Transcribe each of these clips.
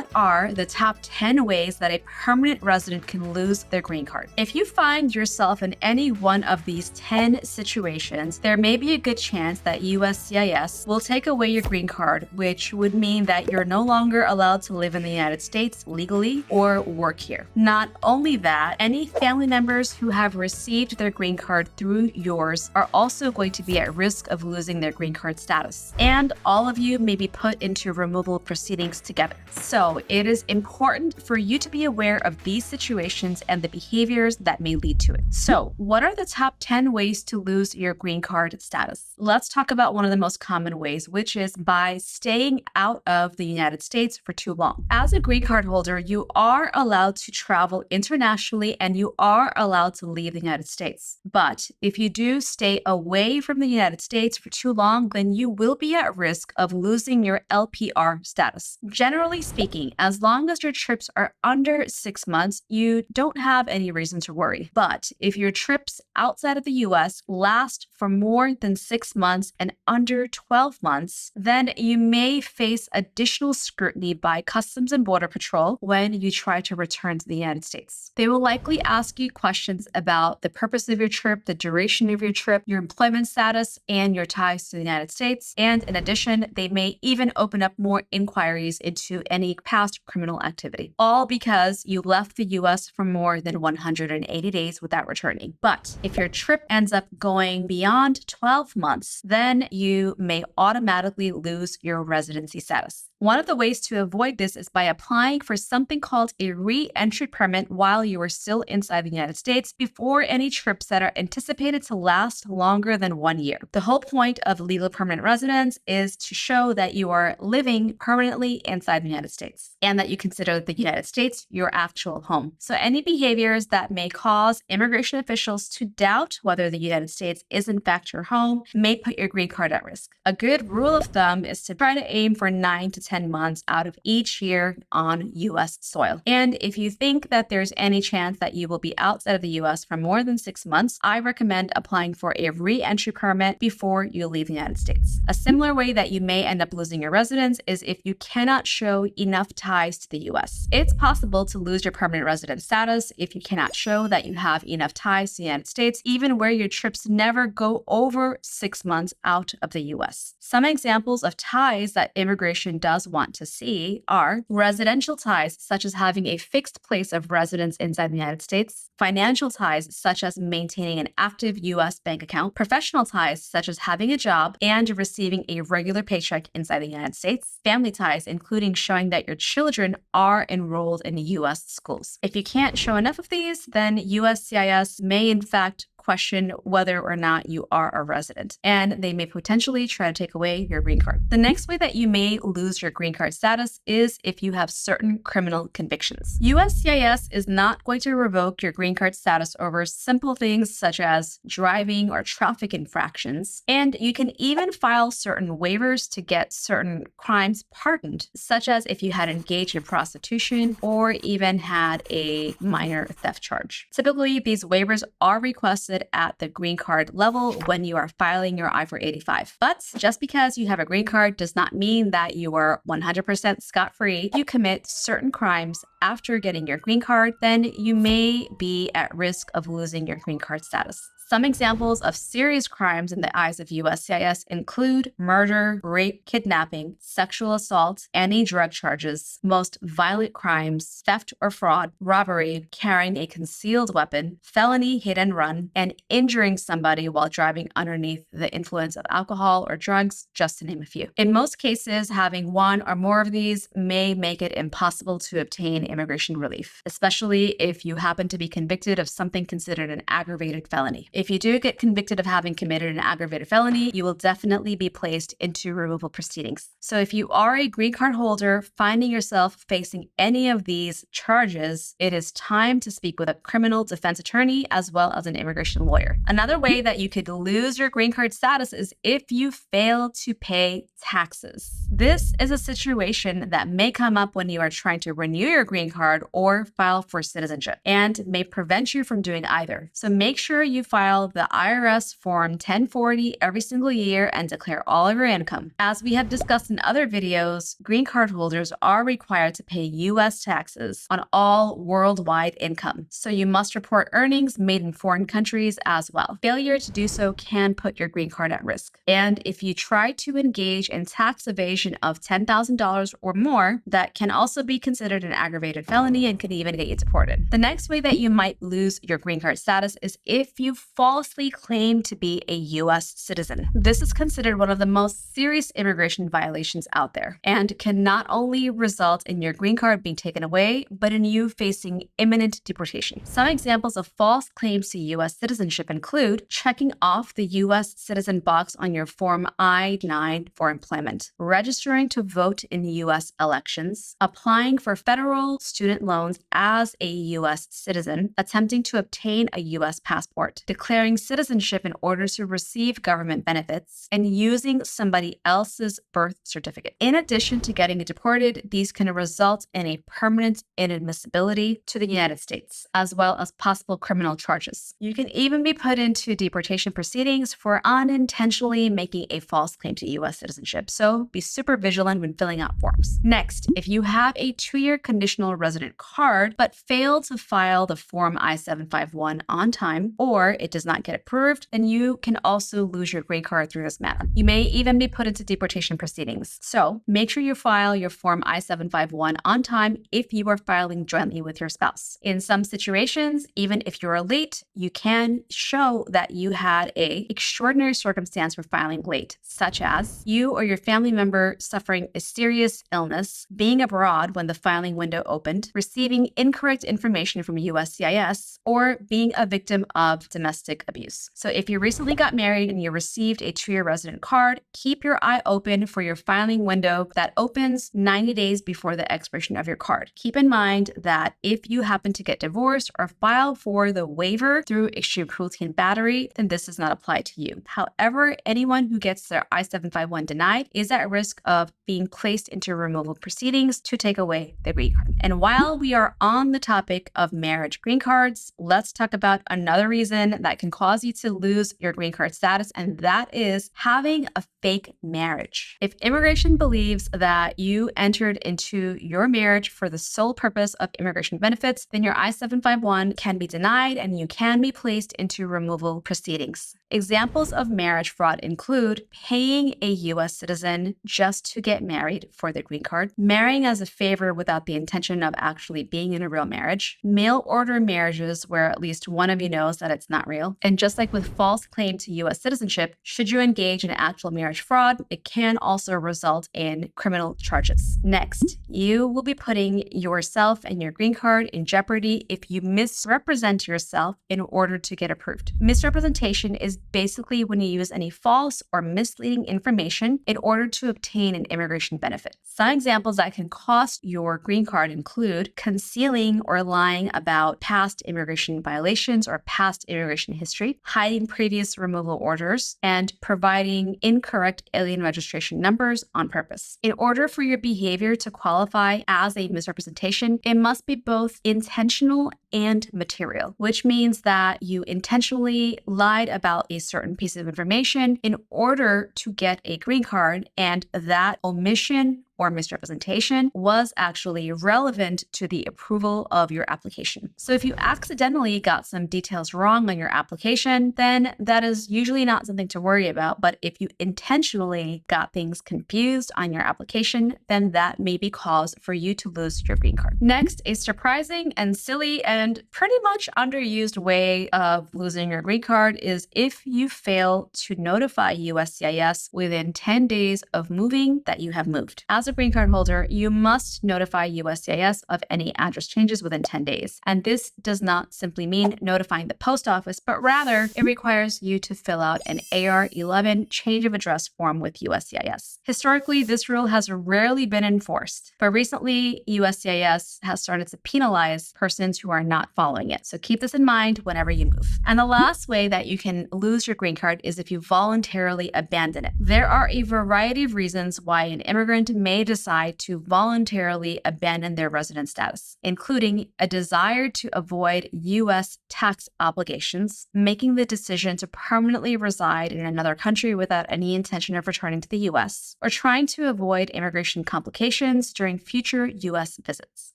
what are the top 10 ways that a permanent resident can lose their green card? If you find yourself in any one of these 10 situations, there may be a good chance that USCIS will take away your green card, which would mean that you're no longer allowed to live in the United States legally or work here. Not only that, any family members who have received their green card through yours are also going to be at risk of losing their green card status. And all of you may be put into removal proceedings together. So it is important for you to be aware of these situations and the behaviors that may lead to it. So what are the top 10 ways to lose your green card status? Let's talk about one of the most common ways, which is by staying out of the United States for too long. As a green card holder, you are allowed to travel internationally and you are allowed to leave the United States. But if you do stay away from the United States for too long, then you will be at risk of losing your LPR status. Generally speaking, as long as your trips are under 6 months, you don't have any reason to worry. But if your trips outside of the US last for more than 6 months and under 12 months, then you may face additional scrutiny by Customs and Border Patrol when you try to return to the United States. They will likely ask you questions about the purpose of your trip, the duration of your trip, your employment status, and your ties to the United States. And in addition, they may even open up more inquiries into any past criminal activity, all because you left the US for more than 180 days without returning. But if your trip ends up going beyond 12 months, then you may automatically lose your residency status. One of the ways to avoid this is by applying for something called a re-entry permit while you are still inside the United States before any trips that are anticipated to last longer than 1 year. The whole point of legal permanent residence is to show that you are living permanently inside the United States and that you consider the United States your actual home. So any behaviors that may cause immigration officials to doubt whether the United States is in fact your home may put your green card at risk. A good rule of thumb is to try to aim for 9 to 10 months out of each year on U.S. soil. And if you think that there's any chance that you will be outside of the U.S. for more than 6 months, I recommend applying for a re-entry permit before you leave the United States. A similar way that you may end up losing your residence is if you cannot show enough ties to the U.S. It's possible to lose your permanent resident status if you cannot show that you have enough ties to the United States, even where your trips never go over 6 months out of the U.S. Some examples of ties that immigration does want to see are residential ties, such as having a fixed place of residence inside the United States, financial ties, such as maintaining an active U.S. bank account, professional ties, such as having a job and receiving a regular paycheck inside the United States, family ties, including showing that your children are enrolled in U.S. schools. If you can't show enough of these, then USCIS may in fact question whether or not you are a resident, and they may potentially try to take away your green card. The next way that you may lose your green card status is if you have certain criminal convictions. USCIS is not going to revoke your green card status over simple things such as driving or traffic infractions, and you can even file certain waivers to get certain crimes pardoned, such as if you had engaged in prostitution or even had a minor theft charge. Typically, these waivers are requested at the green card level when you are filing your I-485. But just because you have a green card does not mean that you are 100% scot-free. If you commit certain crimes after getting your green card, then you may be at risk of losing your green card status. Some examples of serious crimes in the eyes of USCIS include murder, rape, kidnapping, sexual assault, any drug charges, most violent crimes, theft or fraud, robbery, carrying a concealed weapon, felony hit and run, and injuring somebody while driving underneath the influence of alcohol or drugs, just to name a few. In most cases, having one or more of these may make it impossible to obtain immigration relief, especially if you happen to be convicted of something considered an aggravated felony. If you do get convicted of having committed an aggravated felony, you will definitely be placed into removal proceedings. So if you are a green card holder finding yourself facing any of these charges, it is time to speak with a criminal defense attorney as well as an immigration lawyer. Another way that you could lose your green card status is if you fail to pay taxes. This is a situation that may come up when you are trying to renew your green card or file for citizenship and may prevent you from doing either. So make sure you file file the IRS Form 1040 every single year and declare all of your income. As we have discussed in other videos, green card holders are required to pay U.S. taxes on all worldwide income, so you must report earnings made in foreign countries as well. Failure to do so can put your green card at risk. And if you try to engage in tax evasion of $10,000 or more, that can also be considered an aggravated felony and could even get you deported. The next way that you might lose your green card status is if you falsely claim to be a U.S. citizen. This is considered one of the most serious immigration violations out there and can not only result in your green card being taken away, but in you facing imminent deportation. Some examples of false claims to U.S. citizenship include checking off the U.S. citizen box on your Form I-9 for employment, registering to vote in U.S. elections, applying for federal student loans as a U.S. citizen, attempting to obtain a U.S. passport, declaring citizenship in order to receive government benefits, and using somebody else's birth certificate. In addition to getting deported, these can result in a permanent inadmissibility to the United States, as well as possible criminal charges. You can even be put into deportation proceedings for unintentionally making a false claim to U.S. citizenship, so be super vigilant when filling out forms. Next, if you have a 2-year conditional resident card but fail to file the Form I-751 on time, or it does not get approved, then you can also lose your green card through this matter. You may even be put into deportation proceedings. So make sure you file your Form I-751 on time if you are filing jointly with your spouse. In some situations, even if you're late, you can show that you had an extraordinary circumstance for filing late, such as you or your family member suffering a serious illness, being abroad when the filing window opened, receiving incorrect information from USCIS, or being a victim of domestic abuse. So if you recently got married and you received a 2-year resident card, keep your eye open for your filing window that opens 90 days before the expiration of your card. Keep in mind that if you happen to get divorced or file for the waiver through extreme cruelty and battery, then this does not apply to you. However, anyone who gets their I-751 denied is at risk of being placed into removal proceedings to take away the green card. And while we are on the topic of marriage green cards, let's talk about another reason that can cause you to lose your green card status, and that is having a fake marriage. If immigration believes that you entered into your marriage for the sole purpose of immigration benefits, then your I-751 can be denied and you can be placed into removal proceedings. Examples of marriage fraud include paying a U.S. citizen just to get married for the green card, marrying as a favor without the intention of actually being in a real marriage, mail order marriages where at least one of you knows that it's not real. And just like with false claim to U.S. citizenship, should you engage in actual marriage fraud, it can also result in criminal charges. Next, you will be putting yourself and your green card in jeopardy if you misrepresent yourself in order to get approved. Misrepresentation is basically when you use any false or misleading information in order to obtain an immigration benefit. Some examples that can cost your green card include concealing or lying about past immigration violations or past immigration history, hiding previous removal orders, and providing incorrect alien registration numbers on purpose. In order for your behavior to qualify as a misrepresentation, it must be both intentional and material, which means that you intentionally lied about a certain piece of information in order to get a green card, and that omission or misrepresentation was actually relevant to the approval of your application. So if you accidentally got some details wrong on your application, then that is usually not something to worry about. But if you intentionally got things confused on your application, then that may be cause for you to lose your green card. Next, a surprising and silly and pretty much underused way of losing your green card is if you fail to notify USCIS within 10 days of moving that you have moved. As a green card holder, you must notify USCIS of any address changes within 10 days. And this does not simply mean notifying the post office, but rather it requires you to fill out an AR-11 change of address form with USCIS. Historically, this rule has rarely been enforced, but recently USCIS has started to penalize persons who are not following it. So keep this in mind whenever you move. And the last way that you can lose your green card is if you voluntarily abandon it. There are a variety of reasons why an immigrant may may decide to voluntarily abandon their resident status, including a desire to avoid U.S. tax obligations, making the decision to permanently reside in another country without any intention of returning to the U.S., or trying to avoid immigration complications during future U.S. visits.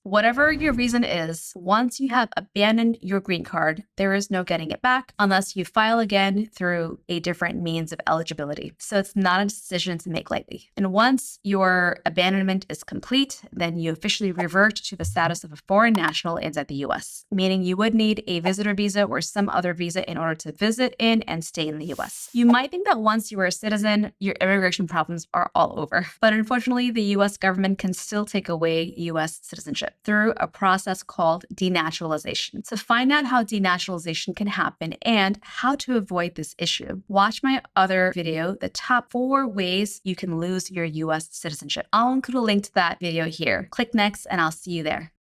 Whatever your reason is, once you have abandoned your green card, there is no getting it back unless you file again through a different means of eligibility. So it's not a decision to make lightly. And once your abandonment is complete, then you officially revert to the status of a foreign national inside the U.S., meaning you would need a visitor visa or some other visa in order to visit in and stay in the U.S. You might think that once you are a citizen, your immigration problems are all over. But unfortunately, the U.S. government can still take away U.S. citizenship through a process called denaturalization. To find out how denaturalization can happen and how to avoid this issue, watch my other video, the top 4 ways you can lose your U.S. citizenship. I'll include a link to that video here. Click next and I'll see you there.